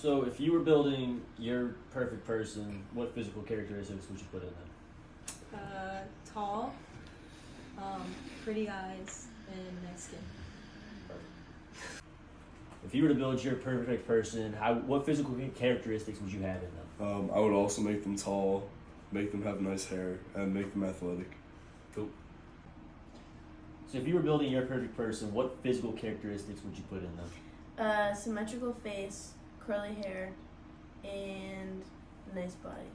So, if you were building your perfect person, what physical characteristics would you put in them? Tall, pretty eyes, and nice skin. If you were to build your perfect person, what physical characteristics would you have in them? I would also make them tall, make them have nice hair, and make them athletic. Cool. So, if you were building your perfect person, what physical characteristics would you put in them? Symmetrical face, curly hair, and nice body.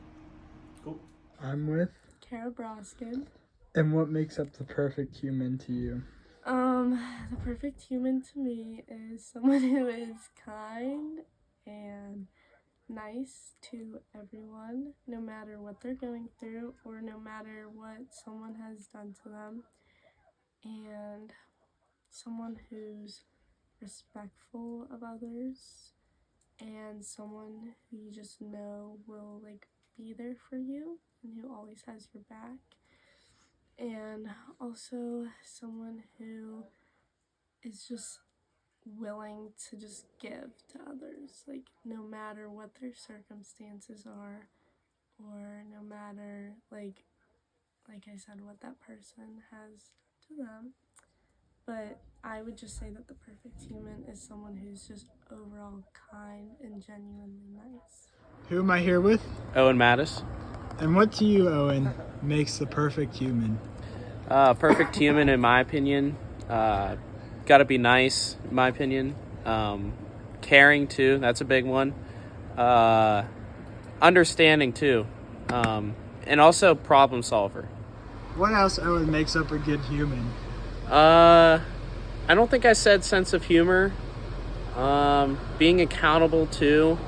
Cool. I'm with. Kara Broskin. And what makes up the perfect human to you? The perfect human to me is someone who is kind and nice to everyone, no matter what they're going through or no matter what someone has done to them. And someone who's respectful of others and someone who you just know will be there for you and who always has your back. And also someone who is just willing to just give to others, no matter what their circumstances are, or no matter like I said, what that person has to them. But I would just say that the perfect human is someone who's just overall kind and genuinely nice. Who am I here with? Owen Mattis. And what to you, Owen, makes the perfect human? Perfect human, in my opinion. Got to be nice, in my opinion. Caring, too. That's a big one. Understanding, too. And also problem solver. What else, Owen, makes up a good human? I don't think I said sense of humor. Being accountable, too.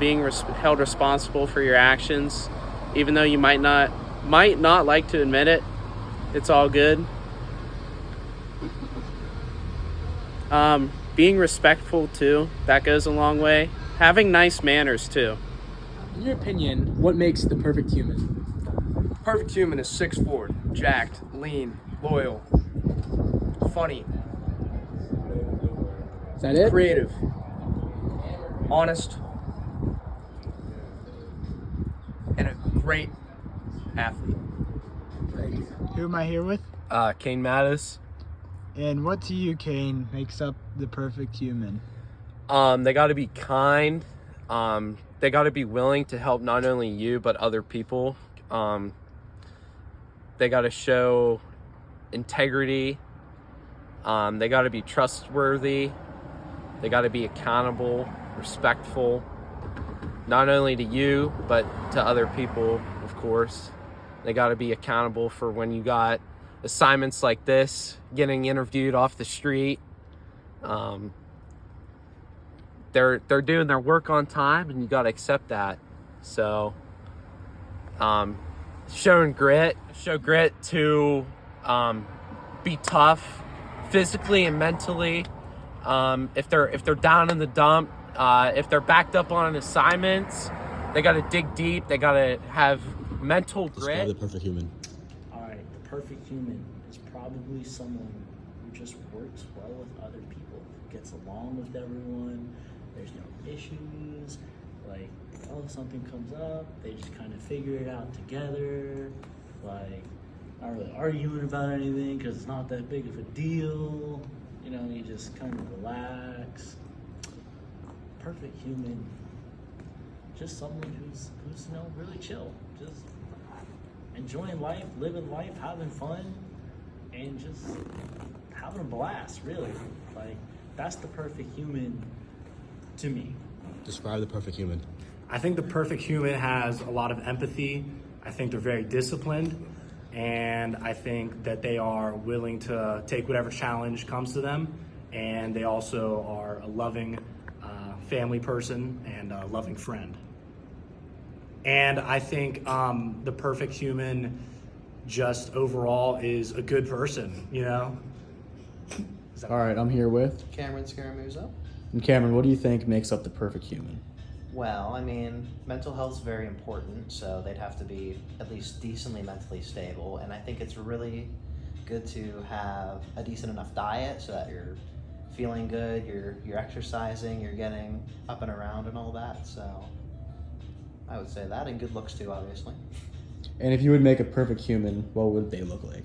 Being held responsible for your actions. Even though you might not like to admit it. It's all good. Being respectful, too. That goes a long way. Having nice manners, too. In your opinion, what makes the perfect human? Perfect human is 6'4", jacked, lean, loyal, funny. Is that it? Creative, honest, and a great athlete. Thank you. Who am I here with? Kane Mattis. And what to you, Kane, makes up the perfect human? They got to be kind. They got to be willing to help not only you but other people. They got to show integrity. They got to be trustworthy. They got to be accountable, respectful, not only to you but to other people, of course. They got to be accountable for when you got assignments like this, getting interviewed off the street. They're doing their work on time, and you got to accept that. So, show grit to be tough, physically and mentally. If they're down in the dump, if they're backed up on assignments, they got to dig deep. They got to have mental grit. Describe the perfect human. All right, the perfect human is probably someone who just works well with other people, gets along with everyone. There's no issues. Something comes up, they just kind of figure it out together. Not really arguing about anything because it's not that big of a deal. You just kind of relax. Perfect human. Just someone who's really chill. Just enjoying life, living life, having fun, and just having a blast, really. That's the perfect human to me. Describe the perfect human. I think the perfect human has a lot of empathy. I think they're very disciplined, and I think that they are willing to take whatever challenge comes to them, and they also are a loving family person and a loving friend. And I think the perfect human just overall is a good person, All right, I'm here with Cameron Scaramuzo. And Cameron, what do you think makes up the perfect human? Well, mental health is very important, so they'd have to be at least decently mentally stable. And I think it's really good to have a decent enough diet so that you're feeling good, you're exercising, you're getting up and around and all that. So I would say that, and good looks too, obviously. And if you would make a perfect human, what would they look like?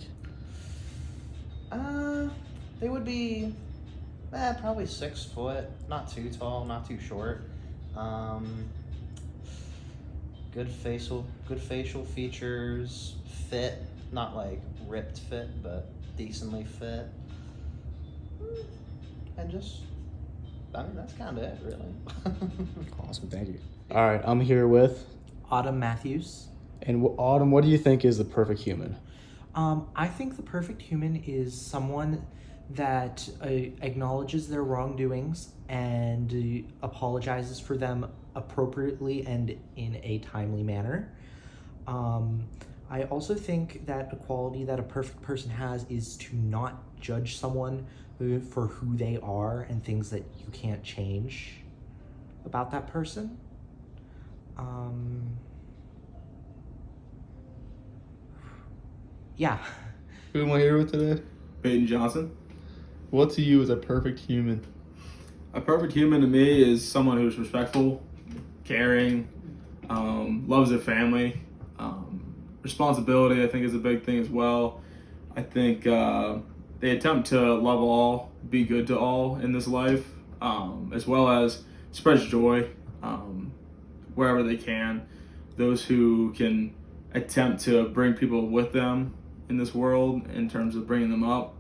They would be probably 6 foot, not too tall, not too short. Good facial features, fit, not like ripped fit, but decently fit. And just, I mean, that's kind of it, really. Awesome, thank you. All right, I'm here with Autumn Matthews. And Autumn, what do you think is the perfect human? I think the perfect human is someone that acknowledges their wrongdoings and apologizes for them appropriately and in a timely manner. I also think that a quality that a perfect person has is to not judge someone for who they are and things that you can't change about that person. Yeah. Who am I here with today? Peyton Johnson. What to you is a perfect human? A perfect human to me is someone who's respectful, caring, loves their family. Responsibility, I think, is a big thing as well. I think they attempt to love all, be good to all in this life, as well as spread joy wherever they can. Those who can attempt to bring people with them in this world in terms of bringing them up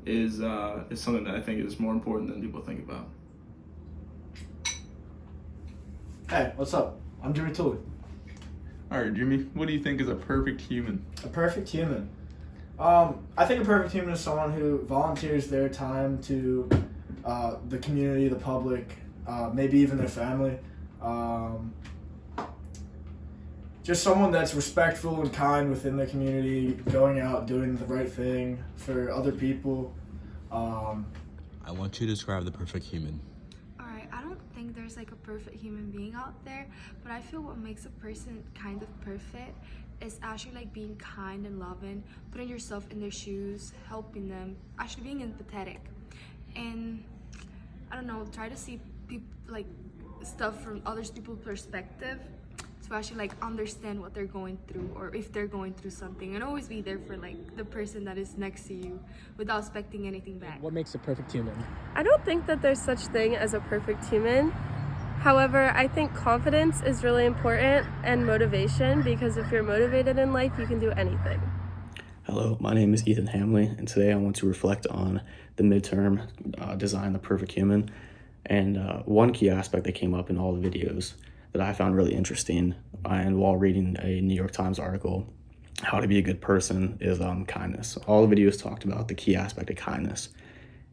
is something that I think is more important than people think about. Hey, what's up? I'm Jimmy Tully. All right, Jimmy, what do you think is a perfect human? A perfect human. I think a perfect human is someone who volunteers their time to the community, the public, maybe even their family. Just someone that's respectful and kind within the community, going out, doing the right thing for other people. I want you to describe the perfect human. Alright, I don't think there's like a perfect human being out there, but I feel what makes a person kind of perfect is actually like being kind and loving, putting yourself in their shoes, helping them, actually being empathetic. And I don't know, try to see people like stuff from other people's perspective to actually like understand what they're going through, or if they're going through something, and always be there for like the person that is next to you without expecting anything back. What makes a perfect human? I don't think that there's such thing as a perfect human. However, I think confidence is really important and motivation, because if you're motivated in life, you can do anything. Hello, my name is Ethan Hamley, and today I want to reflect on the midterm Design the Perfect Human. And one key aspect that came up in all the videos that I found really interesting, and while reading a New York Times article, how to be a good person, is kindness. All the videos talked about the key aspect of kindness.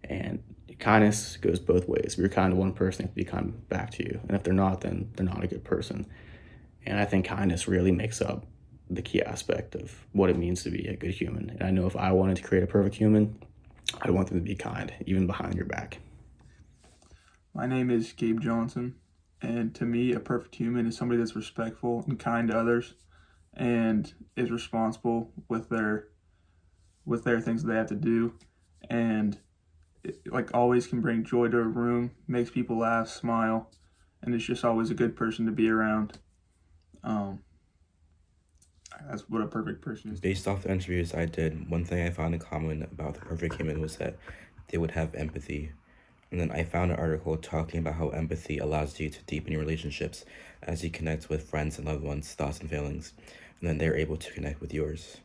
And kindness goes both ways. If you're kind to one person, they have to be kind back to you. And if they're not, then they're not a good person. And I think kindness really makes up the key aspect of what it means to be a good human. And I know if I wanted to create a perfect human, I'd want them to be kind, even behind your back. My name is Gabe Johnson, and to me, a perfect human is somebody that's respectful and kind to others, and is responsible with their things that they have to do, and like always can bring joy to a room, makes people laugh, smile, and is just always a good person to be around. That's what a perfect person is. Based off the interviews I did, one thing I found in common about the perfect human was that they would have empathy. And then I found an article talking about how empathy allows you to deepen your relationships as you connect with friends and loved ones' thoughts and feelings, and then they're able to connect with yours.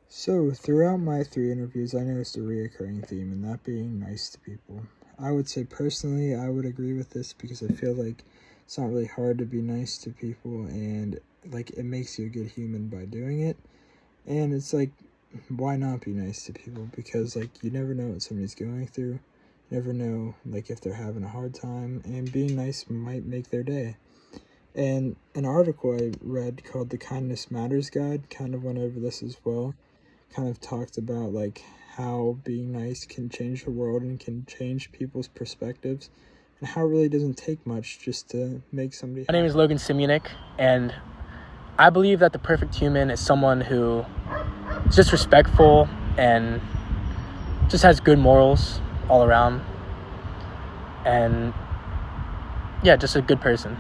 So, throughout my 3 interviews, I noticed a reoccurring theme, and that being nice to people. I would say personally, I would agree with this because I feel like it's not really hard to be nice to people, and like it makes you a good human by doing it. And it's like, why not be nice to people? Because like you never know what somebody's going through. You never know like if they're having a hard time, and being nice might make their day. And an article I read called The Kindness Matters Guide kind of went over this as well. Kind of talked about like how being nice can change the world and can change people's perspectives, and how it really doesn't take much just to make somebody My name is Logan Simunik, and I believe that the perfect human is someone who is just respectful and just has good morals all around. and yeah, just a good person.